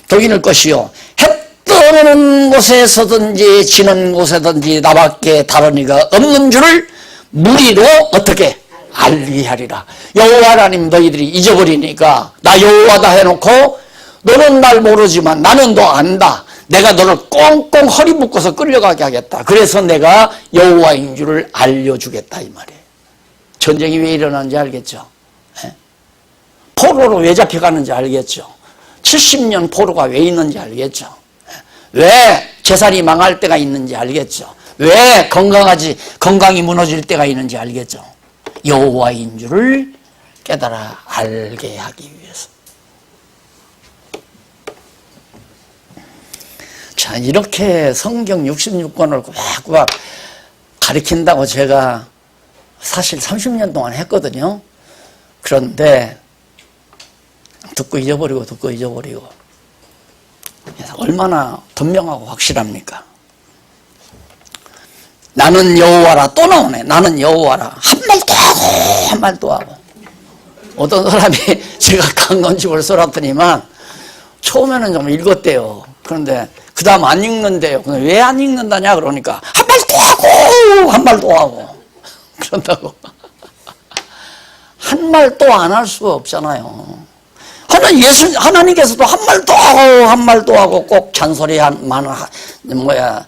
동일할 것이요. 해 떠오르는 곳에서든지 지는 곳에든지 나밖에 다른 이가 없는 줄을 무리로 어떻게 알리하리라. 여호와 하나님 너희들이 잊어버리니까 나 여호와다 해놓고 너는 날 모르지만 나는 너 안다. 내가 너를 꽁꽁 허리 묶어서 끌려가게 하겠다. 그래서 내가 여호와인 줄을 알려주겠다 이 말이에요. 전쟁이 왜 일어나는지 알겠죠? 포로로 왜 잡혀가는지 알겠죠? 70년 포로가 왜 있는지 알겠죠? 왜 재산이 망할 때가 있는지 알겠죠? 왜 건강이 무너질 때가 있는지 알겠죠? 여호와인 줄을 깨달아 알게 하기 위해서. 자, 이렇게 성경 66권을 꼬박꼬박 가르친다고 제가 사실 30년 동안 했거든요. 그런데 듣고 잊어버리고 얼마나 분명하고 확실합니까? 나는 여호와라. 또 나오네. 나는 여호와라. 한 말도 하고 한 말도 하고. 어떤 사람이 제가 강건집을 써놨더니만 처음에는 좀 읽었대요. 그런데 그 다음 안 읽는데요. 왜 안 읽는다냐 그러니까 한 말도 하고 한 말도 하고 그런다고. 한 말도 안 할 수가 없잖아요. 하나님께서도 한 말도 하고 한 말도 하고 꼭 잔소리하는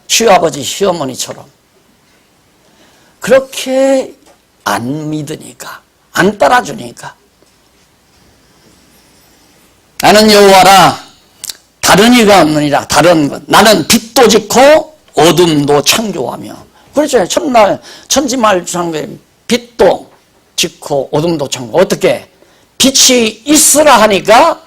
시아버지 시어머니처럼 그렇게 안 믿으니까, 안 따라주니까. 나는 여호와라. 다른 이가 없느니라. 다른 것. 나는 빛도 짓고 어둠도 창조하며. 그렇죠. 천지말창조에 빛도 짓고 어둠도 창조. 어떻게? 빛이 있으라 하니까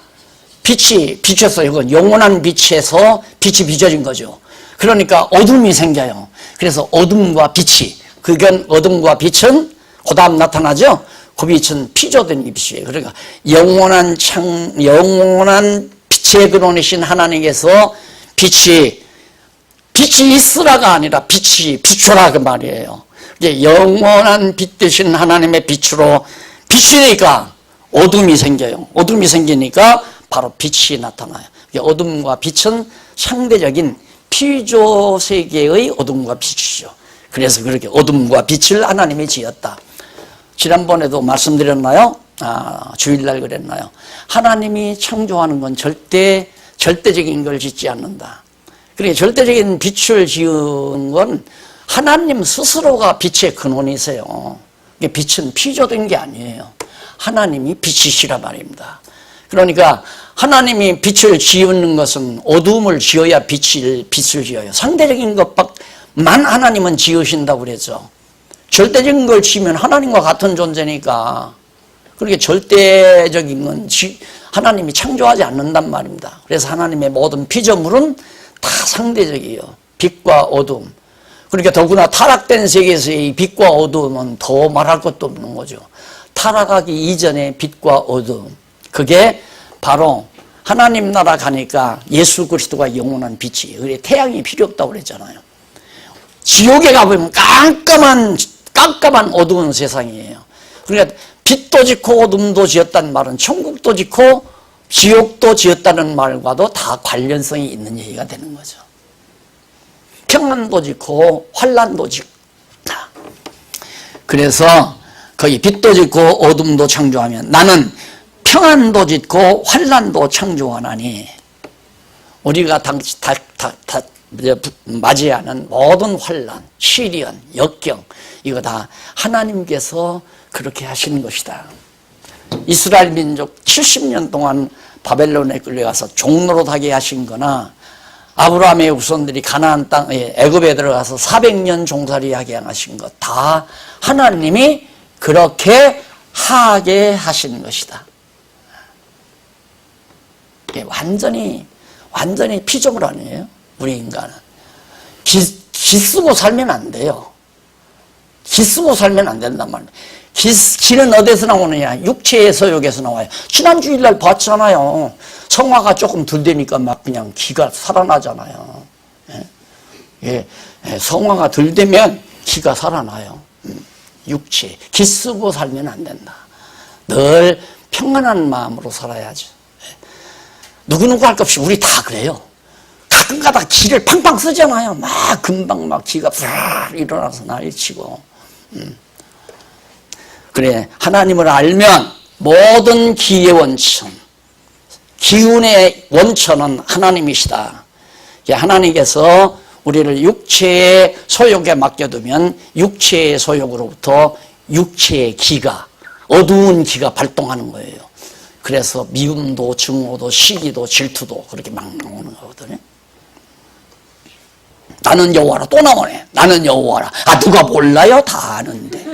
빛이 비쳤어요. 이건 영원한 빛에서 빛이 비춰진 거죠. 그러니까 어둠이 생겨요. 그래서 어둠과 빛이, 그건 어둠과 빛은 그 다음 나타나죠. 그 빛은 피조된 빛이에요. 그러니까 영원한 빛의 근원이신 하나님께서 빛이 있으라가 아니라 빛이 비추라 그 말이에요. 이제 영원한 빛 되신 하나님의 빛으로 비추니까 어둠이 생겨요. 어둠이 생기니까 바로 빛이 나타나요. 어둠과 빛은 상대적인 피조 세계의 어둠과 빛이죠. 그래서 그렇게 어둠과 빛을 하나님이 지었다. 지난번에도 말씀드렸나요? 주일날 그랬나요? 하나님이 창조하는 건 절대적인 걸 짓지 않는다. 그러니까 절대적인 빛을 지은 건 하나님 스스로가 빛의 근원이세요. 빛은 피조된 게 아니에요. 하나님이 빛이시라 말입니다. 그러니까 하나님이 빛을 지으는 것은 어둠을 지어야 빛을 지어요. 상대적인 것만 하나님은 지으신다고 그랬죠. 절대적인 걸 지으면 하나님과 같은 존재니까 그렇게 절대적인 건 하나님이 창조하지 않는단 말입니다. 그래서 하나님의 모든 피조물은 다 상대적이에요. 빛과 어둠. 그러니까 더구나 타락된 세계에서의 빛과 어둠은 더 말할 것도 없는 거죠. 타락하기 이전의 빛과 어둠. 그게 바로 하나님 나라 가니까 예수 그리스도가 영원한 빛이에요. 그래 태양이 필요 없다고 그랬잖아요. 지옥에 가보면 깜깜한 어두운 세상이에요. 그러니까 빛도 짓고 어둠도 지었다는 말은 천국도 짓고 지옥도 지었다는 말과도 다 관련성이 있는 얘기가 되는 거죠. 평안도 짓고 환란도 짓다. 그래서 거기 빛도 짓고 어둠도 창조하면 나는 평안도 짓고 환란도 창조하나니 우리가 맞이하는 모든 환란, 시련, 역경 이거 다 하나님께서 그렇게 하시는 것이다. 이스라엘 민족 70년 동안 바벨론에 끌려가서 종노릇하게 하신 거나 아브라함의 후손들이 가나안 땅에 애굽에 들어가서 400년 종살이하게 하신 것 다 하나님이 그렇게 하게 하시는 것이다. 완전히 피조물 아니에요? 우리 인간은 기 쓰고 살면 안 돼요. 기 쓰고 살면 안 된단 말이에요. 기는 어디서 나오느냐? 육체의 소욕에서 나와요. 지난 주일날 봤잖아요. 성화가 조금 덜 되니까 막 그냥 기가 살아나잖아요. 예, 성화가 덜 되면 기가 살아나요. 육체 기 쓰고 살면 안 된다. 늘 평안한 마음으로 살아야죠. 누구누구 할 것 없이 우리 다 그래요. 가끔 가다 기를 팡팡 쓰잖아요. 막 금방 막 기가 푸르르 일어나서 난리치고. 그래 하나님을 알면 모든 기의 원천, 기운의 원천은 하나님이시다. 하나님께서 우리를 육체의 소욕에 맡겨두면 육체의 소욕으로부터 육체의 기가, 어두운 기가 발동하는 거예요. 그래서 미움도 증오도 시기도 질투도 그렇게 막 나오는 거거든요. 나는 여호와라. 또 나오네. 나는 여호와라. 누가 몰라요? 다 아는데.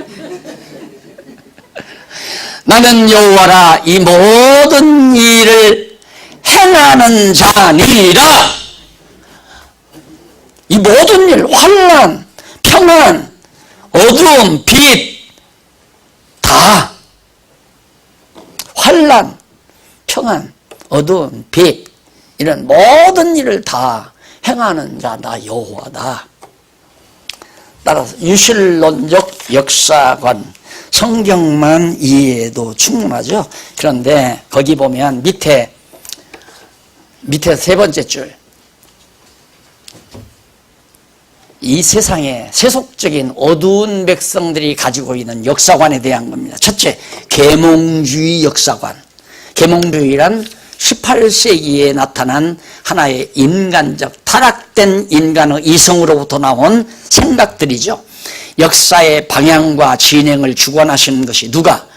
나는 여호와라. 이 모든 일을 행하는 자니라. 이 모든 일, 환난, 평안, 어두움, 빛 다 환난, 평안, 어두움, 빛 이런 모든 일을 다 행하는 자 나 여호와다. 따라서 유실론적 역사관 성경만 이해해도 충분하죠. 그런데 거기 보면 밑에 세 번째 줄 이 세상에 세속적인 어두운 백성들이 가지고 있는 역사관에 대한 겁니다. 첫째, 계몽주의 역사관. 계몽주의란 18세기에 나타난 하나의 인간적 타락된 인간의 이성으로부터 나온 생각들이죠. 역사의 방향과 진행을 주관하시는 것이 누가?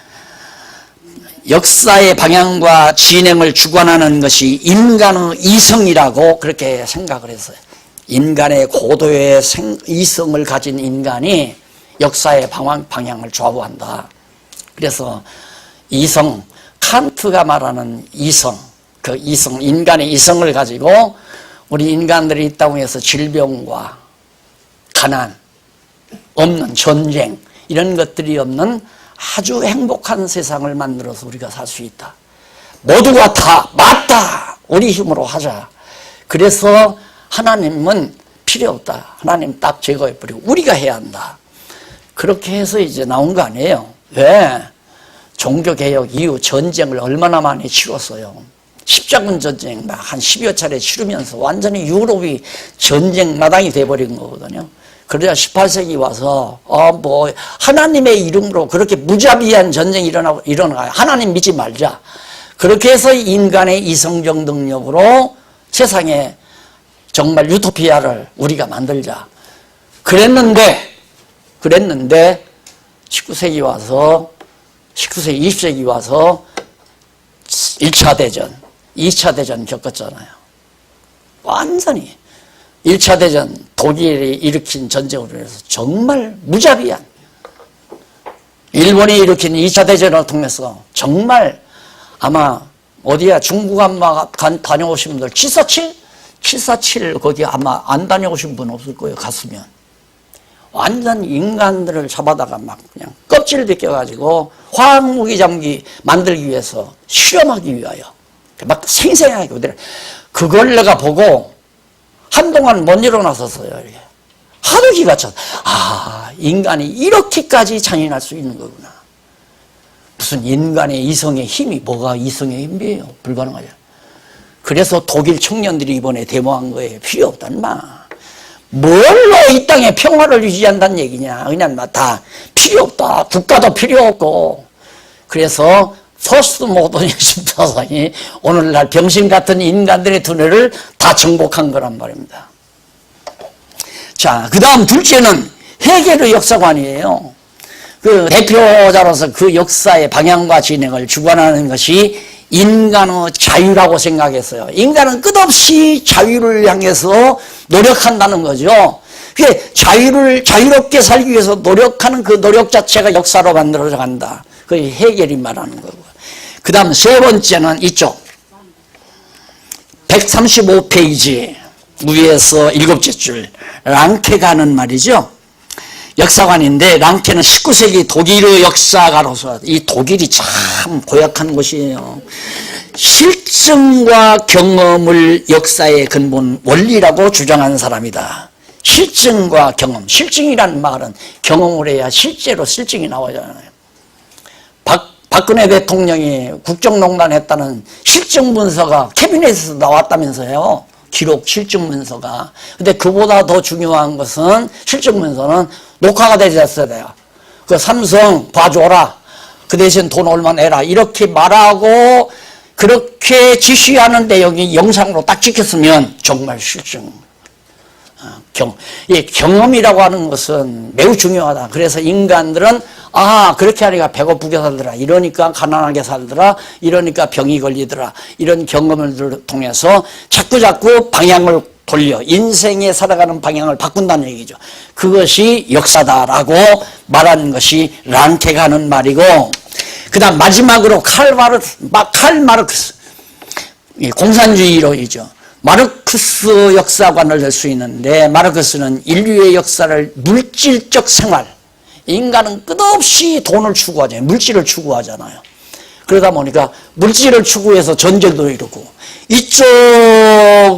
역사의 방향과 진행을 주관하는 것이 인간의 이성이라고 그렇게 생각을 했어요. 인간의 고도의 이성을 가진 인간이 역사의 방향을 좌우한다. 그래서 이성, 칸트가 말하는 이성, 그 이성, 인간의 이성을 가지고 우리 인간들이 이 땅에서 질병과 가난, 없는 전쟁 이런 것들이 없는 아주 행복한 세상을 만들어서 우리가 살 수 있다. 모두가 다 맞다. 우리 힘으로 하자. 그래서 하나님은 필요 없다. 하나님 딱 제거해버리고 우리가 해야 한다. 그렇게 해서 이제 나온 거 아니에요. 왜? 종교개혁 이후 전쟁을 얼마나 많이 치렀어요. 십자군 전쟁 막 한 10여 차례 치르면서 완전히 유럽이 전쟁 마당이 돼버린 거거든요. 그러자 18세기 와서 뭐 하나님의 이름으로 그렇게 무자비한 전쟁이 일어나요. 하나님 믿지 말자. 그렇게 해서 인간의 이성적 능력으로 세상에 정말 유토피아를 우리가 만들자. 그랬는데 19세기 와서 19세기 20세기 와서 1차 대전 2차 대전 겪었잖아요. 완전히 1차 대전 독일이 일으킨 전쟁으로 해서 정말 무자비한, 일본이 일으킨 2차 대전을 통해서 정말 아마 어디야 중국 한마 다녀오신 분들 747 거기 아마 안 다녀오신 분 없을 거예요. 갔으면 완전 인간들을 잡아다가 막 그냥 껍질 벗겨가지고 화학무기 장기 만들기 위해서 실험하기 위하여 막 생생하게 그걸 내가 보고 한동안 못 일어났었어요. 이게. 하도 기가 차. 인간이 이렇게까지 잔인할 수 있는 거구나. 무슨 인간의 이성의 힘이 뭐가 이성의 힘이에요? 불가능하죠. 그래서 독일 청년들이 이번에 데모한 거예요. 필요 없단 말. 뭘로 이 땅에 평화를 유지한다는 얘기냐. 그냥 다 필요 없다. 국가도 필요 없고. 그래서 포스트 모더니즘 사상이 오늘날 병신 같은 인간들의 두뇌를 다 정복한 거란 말입니다. 자, 그 다음 둘째는 헤겔의 역사관이에요. 그 대표자로서 그 역사의 방향과 진행을 주관하는 것이 인간의 자유라고 생각했어요. 인간은 끝없이 자유를 향해서 노력한다는 거죠. 그게 자유롭게 살기 위해서 노력하는 그 노력 자체가 역사로 만들어져 간다. 그게 헤겔이 말하는 거고. 그 다음 세 번째는 이쪽 135페이지 위에서 일곱째 줄 랑케가 하는 말이죠. 역사관인데 랑케는 19세기 독일의 역사가로서 이 독일이 참 고약한 곳이에요. 실증과 경험을 역사의 근본 원리라고 주장하는 사람이다. 실증과 경험. 실증이라는 말은 경험을 해야 실제로 실증이 나오잖아요. 박근혜 대통령이 국정농단했다는 실증 문서가 캐비넷에서 나왔다면서요. 기록 실증 문서가. 근데 그보다 더 중요한 것은 실증 문서는 녹화가 되지 않았어야 돼요. 그 삼성 봐줘라. 그 대신 돈 얼마 내라. 이렇게 말하고 그렇게 지시하는 내용이 영상으로 딱 찍혔으면 정말 실증. 이 경험이라고 하는 것은 매우 중요하다. 그래서 인간들은 그렇게 하니까 배고프게 살더라. 이러니까 가난하게 살더라. 이러니까 병이 걸리더라. 이런 경험을 통해서 자꾸 방향을 돌려 인생에 살아가는 방향을 바꾼다는 얘기죠. 그것이 역사다라고 말하는 것이 랑케가 하는 말이고, 그 다음 마지막으로 칼 마르크스 공산주의로이죠. 마르크스 역사관을 들 수 있는데, 마르크스는 인류의 역사를 물질적 생활, 인간은 끝없이 돈을 추구하잖아요. 물질을 추구하잖아요. 그러다 보니까 물질을 추구해서 전쟁도 이루고, 이쪽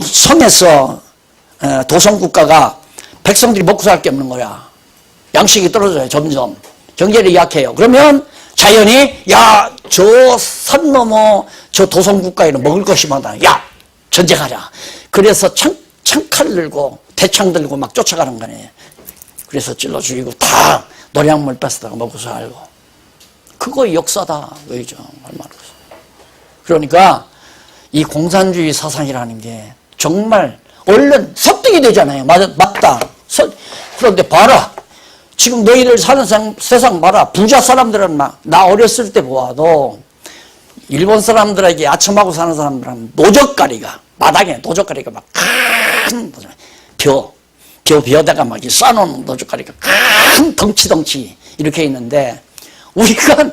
섬에서 도성국가가 백성들이 먹고 살 게 없는 거야. 양식이 떨어져요. 점점 경제력이 약해요. 그러면 자연이 저 산 넘어 저 도성국가에는 먹을 것이 많다. 전쟁하자. 그래서 창칼 들고 대창 들고 막 쫓아가는 거네. 그래서 찔러 죽이고 다 노량물 뺏어다가 먹고 살고. 그거 역사다. 왜죠? 그러니까 이 공산주의 사상이라는 게 정말 얼른 섭득이 되잖아요. 맞다. 그런데 봐라. 지금 너희들 사는 세상 봐라. 부자 사람들은 나 어렸을 때 보아도 일본 사람들에게 아첨하고 사는 사람들은 노적가리가 마당에 노적가리가 막 큰 벼에다가 막 쌓아놓은 노적가리가 큰 덩치 이렇게 있는데, 우리가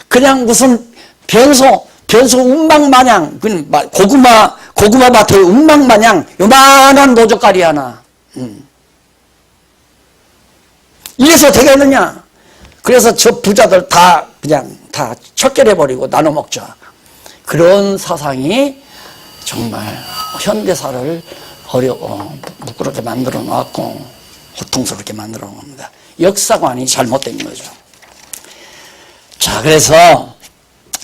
그냥 무슨 변소 운막 마냥 고구마 밭에 운막 마냥 요만한 노적가리 하나. 이래서 되겠느냐? 그래서 저 부자들 다 그냥 다 척결해버리고 나눠 먹자. 그런 사상이 정말 현대사를 부끄럽게 만들어 놨고 고통스럽게 만들어 놓은 겁니다. 역사관이 잘못된 거죠. 자, 그래서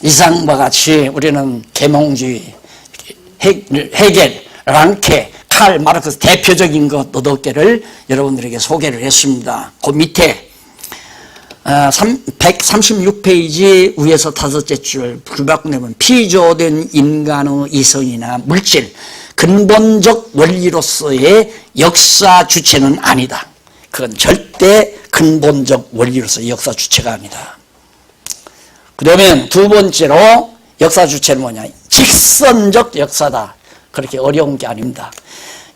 이상과 같이 우리는 계몽주의, 헤겔, 랑케, 칼 마르크스 대표적인 것 8개를 여러분들에게 소개를 했습니다. 그 밑에 136페이지 위에서 5째 줄 줄바꿈내면 피조된 인간의 이성이나 물질, 근본적 원리로서의 역사 주체는 아니다. 그건 절대 근본적 원리로서의 역사 주체가 아니다. 그러면 두 번째로 역사 주체는 뭐냐? 직선적 역사다. 그렇게 어려운 게 아닙니다.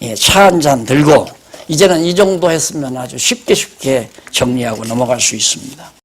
예, 차 한 잔 들고 이제는 이 정도 했으면 아주 쉽게 정리하고 넘어갈 수 있습니다.